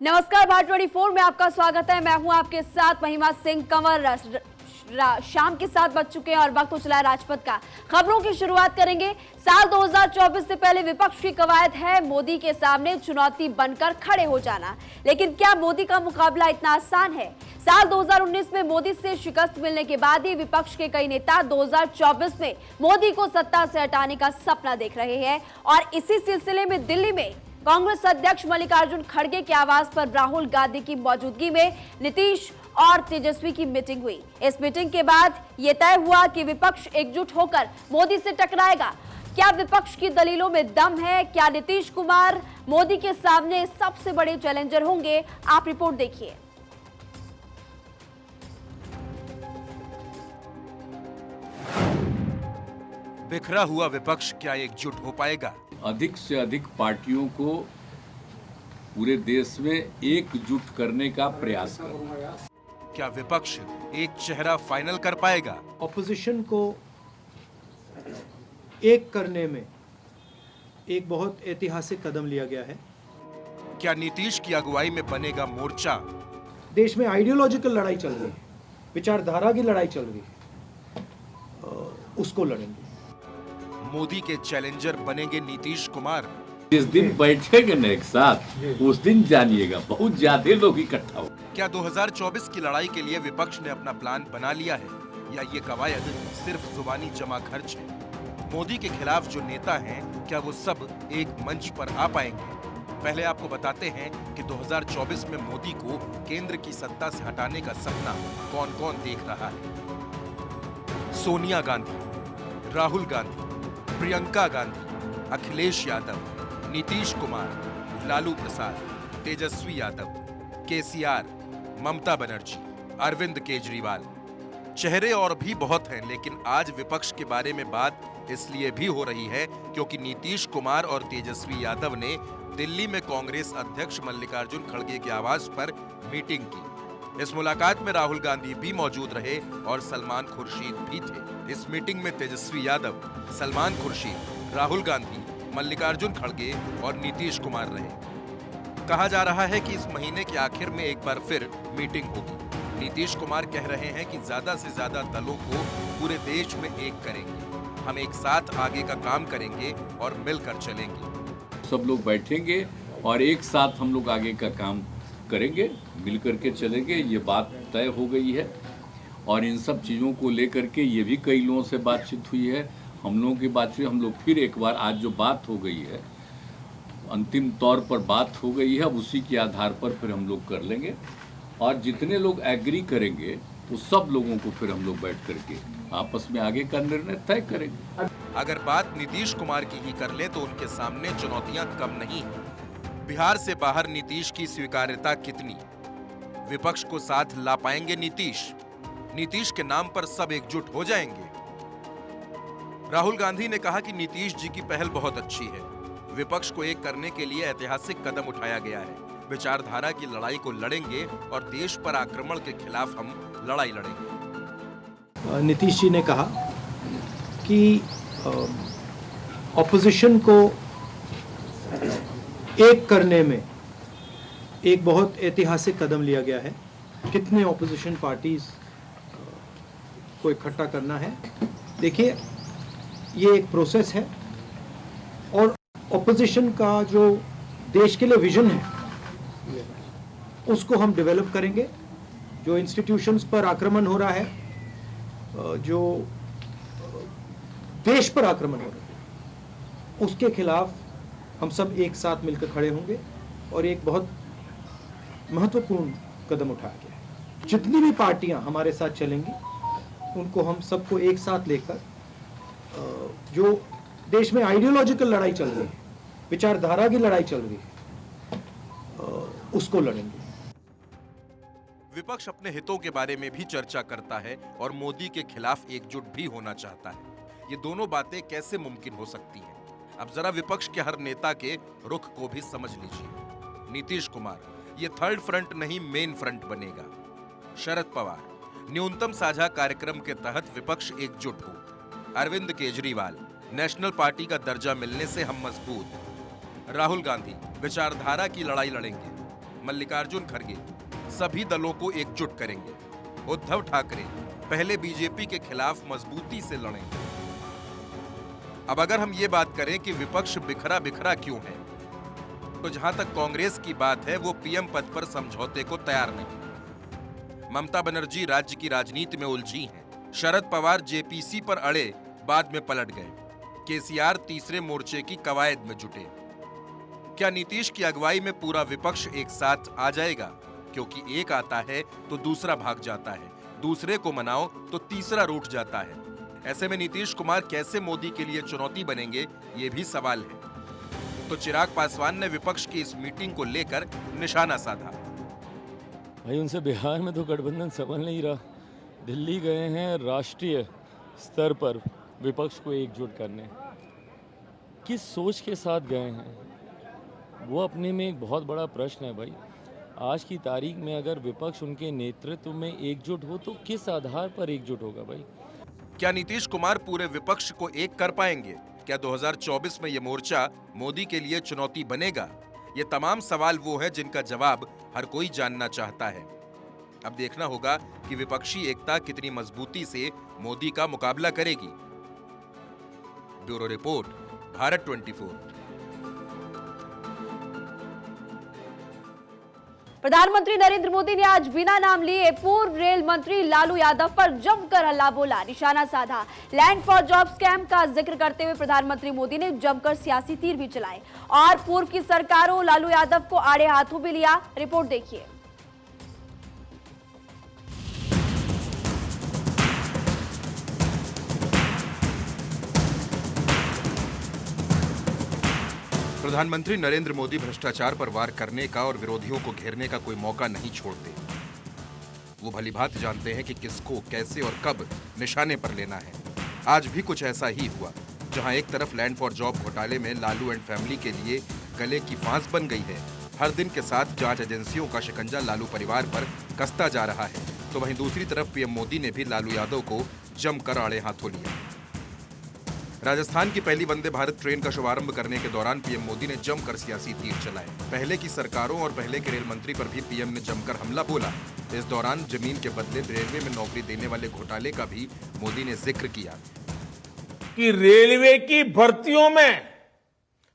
नमस्कार, भारत 24 में आपका स्वागत है। मैं हूं आपके साथ महिमा सिंह कंवर। शाम के 7 बज चुके हैं और वक्त हो चला है राजपथ का। खबरों की शुरुआत करेंगे। साल 2024 से पहले विपक्ष की कवायद है मोदी के सामने चुनौती बनकर खड़े हो जाना। लेकिन क्या मोदी का मुकाबला इतना आसान है? साल 2019 में मोदी से शिकस्त मिलने के बाद ही विपक्ष के कई नेता 2024 में मोदी को सत्ता से हटाने का सपना देख रहे हैं। और इसी सिलसिले में दिल्ली में कांग्रेस अध्यक्ष मल्लिकार्जुन खड़गे के आवास पर राहुल गांधी की मौजूदगी में नीतीश और तेजस्वी की मीटिंग हुई। इस मीटिंग के बाद यह तय हुआ कि विपक्ष एकजुट होकर मोदी से टकराएगा। क्या विपक्ष की दलीलों में दम है? क्या नीतीश कुमार मोदी के सामने सबसे बड़े चैलेंजर होंगे? आप रिपोर्ट देखिए। बिखरा हुआ विपक्ष क्या एकजुट हो पाएगा? अधिक से अधिक पार्टियों को पूरे देश में एकजुट करने का प्रयास करना। क्या विपक्ष एक चेहरा फाइनल कर पाएगा? ऑपोजिशन को एक करने में एक बहुत ऐतिहासिक कदम लिया गया है। क्या नीतीश की अगुवाई में बनेगा मोर्चा? देश में आइडियोलॉजिकल लड़ाई चल रही है, विचारधारा की लड़ाई चल रही है, उसको लड़ेंगे। मोदी के चैलेंजर बनेंगे नीतीश कुमार। जिस दिन बैठेंगे न एक साथ, उस दिन जानिएगा बहुत ज्यादा लोग इकट्ठा हो। क्या 2024 की लड़ाई के लिए विपक्ष ने अपना प्लान बना लिया है या ये कवायद सिर्फ जुबानी जमा खर्च है? मोदी के खिलाफ जो नेता हैं, क्या वो सब एक मंच पर आ पाएंगे? पहले आपको बताते हैं कि 2024 में मोदी को केंद्र की सत्ता से हटाने का सपना कौन कौन देख रहा है। सोनिया गांधी, राहुल गांधी, प्रियंका गांधी, अखिलेश यादव, नीतीश कुमार, लालू प्रसाद, तेजस्वी यादव, केसीआर, ममता बनर्जी, अरविंद केजरीवाल। चेहरे और भी बहुत हैं, लेकिन आज विपक्ष के बारे में बात इसलिए भी हो रही है क्योंकि नीतीश कुमार और तेजस्वी यादव ने दिल्ली में कांग्रेस अध्यक्ष मल्लिकार्जुन खड़गे के आवास पर मीटिंग की। इस मुलाकात में राहुल गांधी भी मौजूद रहे और सलमान खुर्शीद भी थे। इस मीटिंग में तेजस्वी यादव, सलमान खुर्शीद, राहुल गांधी, मल्लिकार्जुन खड़गे और नीतीश कुमार रहे। कहा जा रहा है कि इस महीने के आखिर में एक बार फिर मीटिंग होगी। नीतीश कुमार कह रहे हैं कि ज्यादा से ज्यादा दलों को पूरे देश में एक करेंगे। हम एक साथ आगे का काम करेंगे और मिलकर चलेंगे। सब लोग बैठेंगे और एक साथ हम लोग आगे का काम करेंगे, मिलकर के चलेंगे। ये बात तय हो गई है और इन सब चीज़ों को लेकर के ये भी कई लोगों से बातचीत हुई है। हम लोगों की बातचीत हम लोग फिर एक बार आज जो बात हो गई है, अंतिम तौर पर बात हो गई है, अब उसी के आधार पर फिर हम लोग कर लेंगे और जितने लोग एग्री करेंगे वो सब लोगों को फिर हम लोग बैठ करके आपस में आगे का निर्णय तय करेंगे। अगर बात नीतीश कुमार की ही कर ले तो उनके सामने चुनौतियां कम नहीं हैं। बिहार से बाहर नीतीश की स्वीकार्यता कितनी? विपक्ष को साथ ला पाएंगे नीतीश? नीतीश के नाम पर सब एकजुट हो जाएंगे? राहुल गांधी ने कहा कि नीतीश जी की पहल बहुत अच्छी है। विपक्ष को एक करने के लिए ऐतिहासिक कदम उठाया गया है। विचारधारा की लड़ाई को लड़ेंगे और देश पर आक्रमण के खिलाफ हम लड़ाई लड़ेंगे। नीतीश जी ने कहा कि ऑपोजिशन को एक करने में एक बहुत ऐतिहासिक कदम लिया गया है। कितने ऑपोजिशन पार्टीज को इकट्ठा करना है, देखिए ये एक प्रोसेस है और ऑपोजिशन का जो देश के लिए विजन है उसको हम डेवलप करेंगे। जो इंस्टीट्यूशंस पर आक्रमण हो रहा है, जो देश पर आक्रमण हो रहा है, उसके खिलाफ हम सब एक साथ मिलकर खड़े होंगे और एक बहुत महत्वपूर्ण कदम उठाया गया है। जितनी भी पार्टियां हमारे साथ चलेंगी उनको हम सबको एक साथ लेकर जो देश में आइडियोलॉजिकल लड़ाई चल रही है, विचारधारा की लड़ाई चल रही है, उसको लड़ेंगे। विपक्ष अपने हितों के बारे में भी चर्चा करता है और मोदी के खिलाफ एकजुट भी होना चाहता है। ये दोनों बातें कैसे मुमकिन हो सकती हैं? अब जरा विपक्ष के हर नेता के रुख को भी समझ लीजिए। नीतीश कुमार, ये थर्ड फ्रंट नहीं मेन फ्रंट बनेगा। शरद पवार, न्यूनतम साझा कार्यक्रम के तहत विपक्ष एकजुट हो। अरविंद केजरीवाल, नेशनल पार्टी का दर्जा मिलने से हम मजबूत। राहुल गांधी, विचारधारा की लड़ाई लड़ेंगे। मल्लिकार्जुन खड़गे सभी दलों को एकजुट करेंगे। उद्धव ठाकरे पहले बीजेपी के खिलाफ मजबूती से लड़ेंगे। अब अगर हम ये बात करें कि विपक्ष बिखरा बिखरा क्यों है, तो जहां तक कांग्रेस की बात है वो पीएम पद पर समझौते को तैयार नहीं। ममता बनर्जी राज्य की राजनीति में उलझी हैं। शरद पवार जेपीसी पर अड़े, बाद में पलट गए। केसीआर तीसरे मोर्चे की कवायद में जुटे। क्या नीतीश की अगुवाई में पूरा विपक्ष एक साथ आ जाएगा? क्योंकि एक आता है तो दूसरा भाग जाता है, दूसरे को मनाओ तो तीसरा रूठ जाता है। ऐसे में नीतीश कुमार कैसे मोदी के लिए चुनौती बनेंगे, ये भी सवाल है। तो चिराग पासवान ने विपक्ष की इस मीटिंग को लेकर निशाना साधा। भाई उनसे बिहार में तो गठबंधन सफल नहीं रहा। दिल्ली गए हैं राष्ट्रीय स्तर पर विपक्ष को एकजुट करने। किस सोच के साथ गए हैं वो अपने में एक बहुत बड़ा प्रश्न है भाई। आज की तारीख में अगर विपक्ष उनके नेतृत्व में एकजुट हो तो किस आधार पर एकजुट होगा भाई? क्या नीतीश कुमार पूरे विपक्ष को एक कर पाएंगे? क्या 2024 में ये मोर्चा मोदी के लिए चुनौती बनेगा? ये तमाम सवाल वो हैं जिनका जवाब हर कोई जानना चाहता है। अब देखना होगा कि विपक्षी एकता कितनी मजबूती से मोदी का मुकाबला करेगी। Bureau report, Bharat 24। प्रधानमंत्री नरेंद्र मोदी ने आज बिना नाम लिए पूर्व रेल मंत्री लालू यादव पर जमकर हल्ला बोला, निशाना साधा। लैंड फॉर जॉब स्कैम का जिक्र करते हुए प्रधानमंत्री मोदी ने जमकर सियासी तीर भी चलाए और पूर्व की सरकारों लालू यादव को आड़े हाथों भी लिया। रिपोर्ट देखिए। प्रधानमंत्री नरेंद्र मोदी भ्रष्टाचार पर वार करने का और विरोधियों को घेरने का कोई मौका नहीं छोड़ते। वो भलीभांति जानते हैं कि किसको, कैसे और कब निशाने पर लेना है। आज भी कुछ ऐसा ही हुआ, जहां एक तरफ लैंड फॉर जॉब घोटाले में लालू एंड फैमिली के लिए गले की फांस बन गई है। हर दिन के साथ जांच एजेंसियों का शिकंजा लालू परिवार पर कसता जा रहा है, तो वहीं दूसरी तरफ पीएम मोदी ने भी लालू यादव को जमकर आड़े हाथों लिया। राजस्थान की पहली वंदे भारत ट्रेन का शुभारंभ करने के दौरान पीएम मोदी ने जमकर सियासी तीर चलाए। पहले की सरकारों और पहले के रेल मंत्री पर भी पीएम ने जमकर हमला बोला। इस दौरान जमीन के बदले रेलवे में नौकरी देने वाले घोटाले का भी मोदी ने जिक्र किया कि रेलवे की भर्तियों में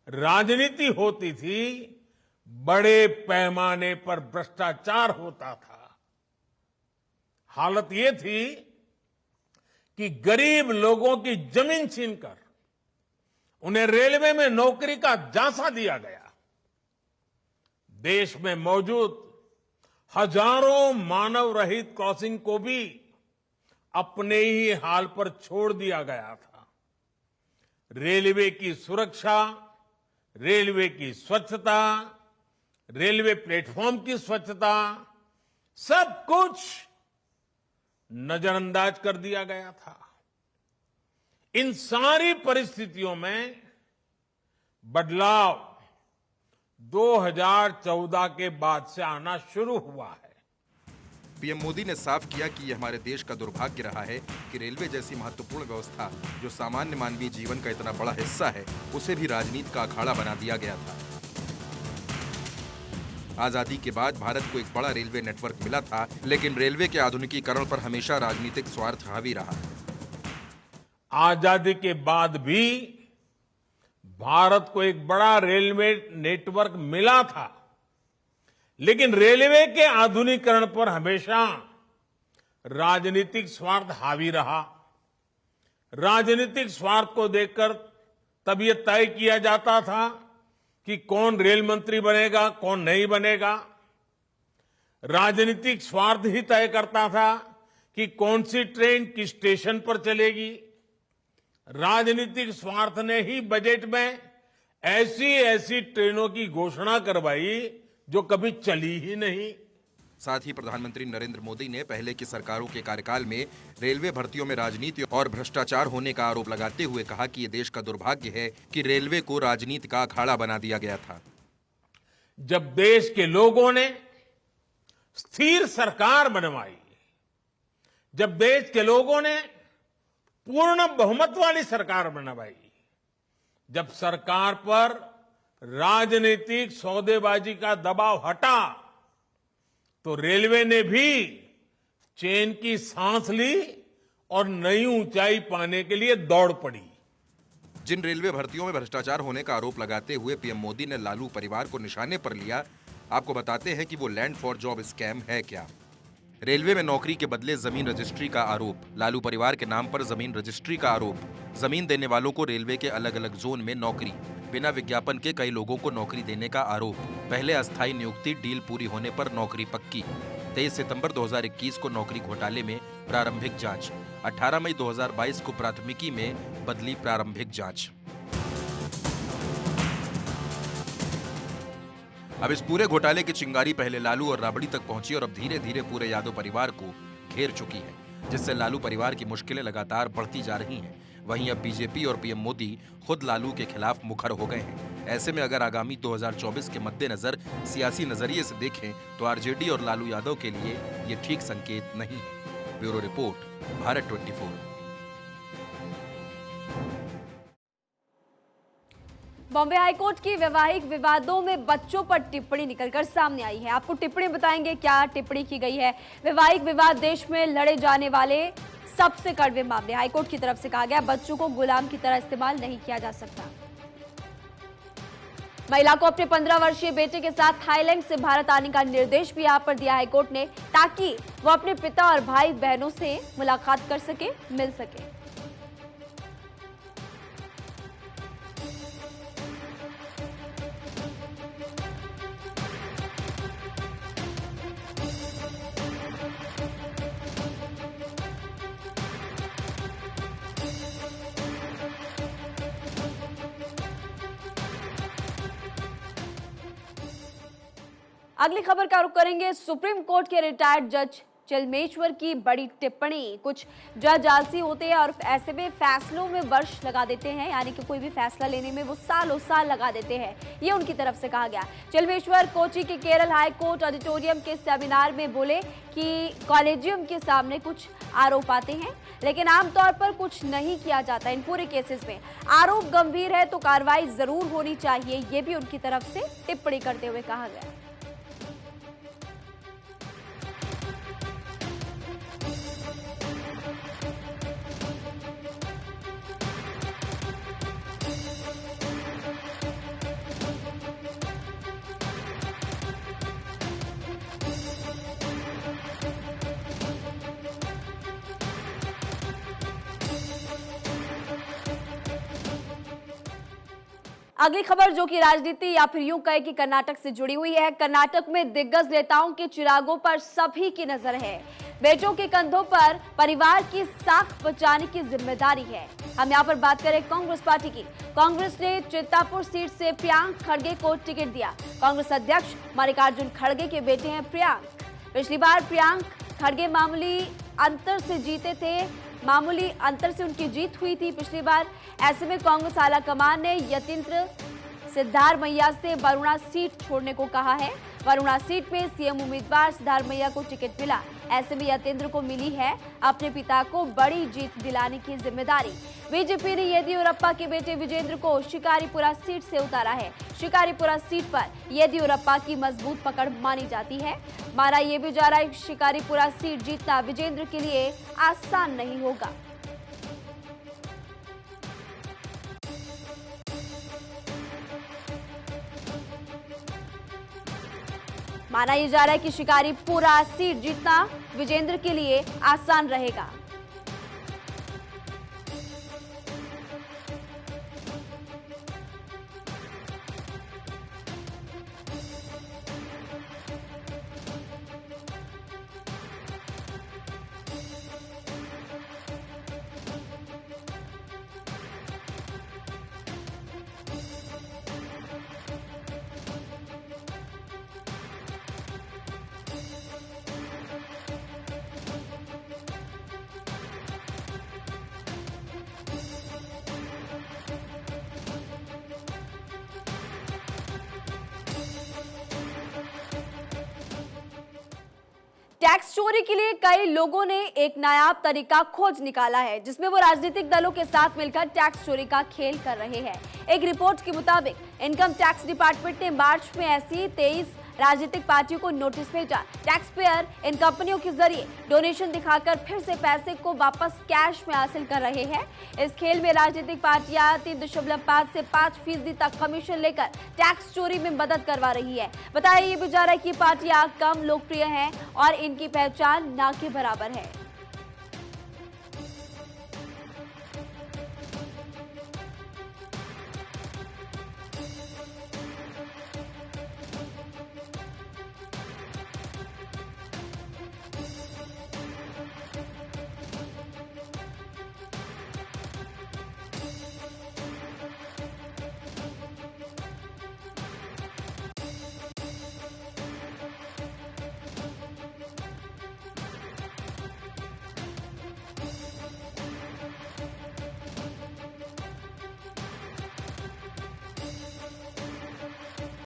राजनीति होती थी, बड़े पैमाने पर भ्रष्टाचार होता था। हालत ये थी कि गरीब लोगों की जमीन छीनकर उन्हें रेलवे में नौकरी का झांसा दिया गया। देश में मौजूद हजारों मानव रहित क्रॉसिंग को भी अपने ही हाल पर छोड़ दिया गया था। रेलवे की सुरक्षा, रेलवे की स्वच्छता, रेलवे प्लेटफॉर्म की स्वच्छता, सब कुछ नजरअंदाज कर दिया गया था। इन सारी परिस्थितियों में बदलाव 2014 के बाद से आना शुरू हुआ है। पीएम मोदी ने साफ किया कि यह हमारे देश का दुर्भाग्य रहा है कि रेलवे जैसी महत्वपूर्ण व्यवस्था, जो सामान्य मानवीय जीवन का इतना बड़ा हिस्सा है, उसे भी राजनीति का अखाड़ा बना दिया गया था। आजादी के बाद भारत को एक बड़ा रेलवे नेटवर्क मिला था, लेकिन रेलवे के आधुनिकीकरण पर हमेशा राजनीतिक स्वार्थ हावी रहा। आजादी के बाद भी भारत को एक बड़ा रेलवे नेटवर्क मिला था, लेकिन रेलवे के आधुनिकीकरण पर हमेशा राजनीतिक स्वार्थ हावी रहा। राजनीतिक स्वार्थ को देखकर तब यह तय किया जाता था कि कौन रेल मंत्री बनेगा, कौन नहीं बनेगा। राजनीतिक स्वार्थ ही तय करता था कि कौन सी ट्रेन किस स्टेशन पर चलेगी। राजनीतिक स्वार्थ ने ही बजट में ऐसी ट्रेनों की घोषणा करवाई जो कभी चली ही नहीं। साथ ही प्रधानमंत्री नरेंद्र मोदी ने पहले की सरकारों के कार्यकाल में रेलवे भर्तियों में राजनीति और भ्रष्टाचार होने का आरोप लगाते हुए कहा कि यह देश का दुर्भाग्य है कि रेलवे को राजनीति का अखाड़ा बना दिया गया था। जब देश के लोगों ने स्थिर सरकार बनवाई, जब देश के लोगों ने पूर्ण बहुमत वाली सरकार बनवाई, जब सरकार पर राजनीतिक सौदेबाजी का दबाव हटा, तो रेलवे ने भी चैन की सांस ली और नई ऊंचाई पाने के लिए दौड़ पड़ी। जिन रेलवे भर्तियों में भ्रष्टाचार होने का आरोप लगाते हुए पीएम मोदी ने लालू परिवार को निशाने पर लिया, आपको बताते हैं कि वो लैंड फॉर जॉब स्कैम है क्या। रेलवे में नौकरी के बदले जमीन रजिस्ट्री का आरोप, लालू परिवार के नाम पर जमीन रजिस्ट्री का आरोप। जमीन देने वालों को रेलवे के अलग अलग जोन में नौकरी, बिना विज्ञापन के कई लोगों को नौकरी देने का आरोप। पहले अस्थायी नियुक्ति, डील पूरी होने पर नौकरी पक्की। 23 सितंबर 2021 को नौकरी घोटाले में प्रारंभिक जांच। 18 मई 2022 को प्राथमिकी में बदली प्रारंभिक जांच। अब इस पूरे घोटाले की चिंगारी पहले लालू और राबड़ी तक पहुंची और अब धीरे धीरे पूरे यादव परिवार को घेर चुकी है, जिससे लालू परिवार की मुश्किलें लगातार बढ़ती जा रही हैं। वहीं अब बीजेपी और पीएम मोदी खुद लालू के खिलाफ मुखर हो गए हैं। ऐसे में अगर आगामी 2024 के मद्देनजर सियासी नजरिए से देखें तो आरजेडी और लालू यादव के लिए ये ठीक संकेत नहीं है। Bureau report, Bharat 24। Bombay high court की वैवाहिक विवादों में बच्चों पर टिप्पणी निकलकर सामने आई है। आपको टिप्पणी बताएंगे क्या टिप्पणी की गई है। वैवाहिक विवाद देश में लड़े जाने वाले सबसे कड़वे मामले। हाईकोर्ट की तरफ से कहा गया, बच्चों को गुलाम की तरह इस्तेमाल नहीं किया जा सकता। महिला को अपने 15 वर्षीय बेटे के साथ थाईलैंड से भारत आने का निर्देश भी यहां पर दिया हाईकोर्ट ने, ताकि वो अपने पिता और भाई बहनों से मुलाकात कर सके, मिल सके। अगली खबर का रुख करेंगे। सुप्रीम कोर्ट के रिटायर्ड जज चिलमेश्वर की बड़ी टिप्पणी। कुछ जज आलसी होते हैं और ऐसे में फैसलों में वर्ष लगा देते हैं, यानी कि कोई भी फैसला लेने में वो सालों साल लगा देते हैं, ये उनकी तरफ से कहा गया। चिलमेश्वर कोची के केरल हाई कोर्ट ऑडिटोरियम के सेमिनार में बोले कि कॉलेजियम के सामने कुछ आरोप आते हैं, लेकिन आमतौर पर कुछ नहीं किया जाता। इन पूरे केसेस में आरोप गंभीर है तो कार्रवाई जरूर होनी चाहिए, ये भी उनकी तरफ से टिप्पणी करते हुए कहा गया। अगली खबर जो कि राजनीति या फिर यूं कहे कि कर्नाटक से जुड़ी हुई है। कर्नाटक में दिग्गज नेताओं के चिरागों पर सभी की नजर है। बेटों के कंधों पर परिवार की साख बचाने की जिम्मेदारी है। हम यहाँ पर बात करें कांग्रेस पार्टी की। कांग्रेस ने चित्तापुर सीट से प्रियांक खड़गे को टिकट दिया। कांग्रेस अध्यक्ष मल्लिकार्जुन खड़गे के बेटे हैं प्रियांक। पिछली बार प्रियांक खड़गे मामूली अंतर से जीते थे, मामूली अंतर से उनकी जीत हुई थी पिछली बार। ऐसे में कांग्रेस आला कमान ने यतीन्द्र सिद्धारमैया से वरुणा सीट छोड़ने को कहा है। वरुणा सीट में सीएम उम्मीदवार सिद्धारमैया को टिकट मिला। ऐसे में यतीन्द्र को मिली है अपने पिता को बड़ी जीत दिलाने की जिम्मेदारी। बीजेपी ने येदियुरप्पा के बेटे विजेंद्र को शिकारीपुरा सीट से उतारा है। शिकारीपुरा सीट पर येदियुरप्पा की मजबूत पकड़ मानी जाती है। माना यह भी जा रहा है शिकारीपुरा सीट जीतना विजेंद्र के लिए आसान नहीं होगा। माना यह जा रहा है कि शिकारीपुरा सीट जीतना विजेंद्र के लिए आसान रहेगा। टैक्स चोरी के लिए कई लोगों ने एक नायाब तरीका खोज निकाला है, जिसमें वो राजनीतिक दलों के साथ मिलकर टैक्स चोरी का खेल कर रहे हैं। एक रिपोर्ट के मुताबिक इनकम टैक्स डिपार्टमेंट ने मार्च में ऐसी 23 राजनीतिक पार्टियों को नोटिस भेजा। टैक्स पेयर इन कंपनियों के जरिए डोनेशन दिखाकर फिर से पैसे को वापस कैश में हासिल कर रहे हैं। इस खेल में राजनीतिक पार्टियां 3.5 से 5% तक कमीशन लेकर टैक्स चोरी में मदद करवा रही है। बताया ये भी जा रहा है कि पार्टियां कम लोकप्रिय हैं और इनकी पहचान ना के बराबर है।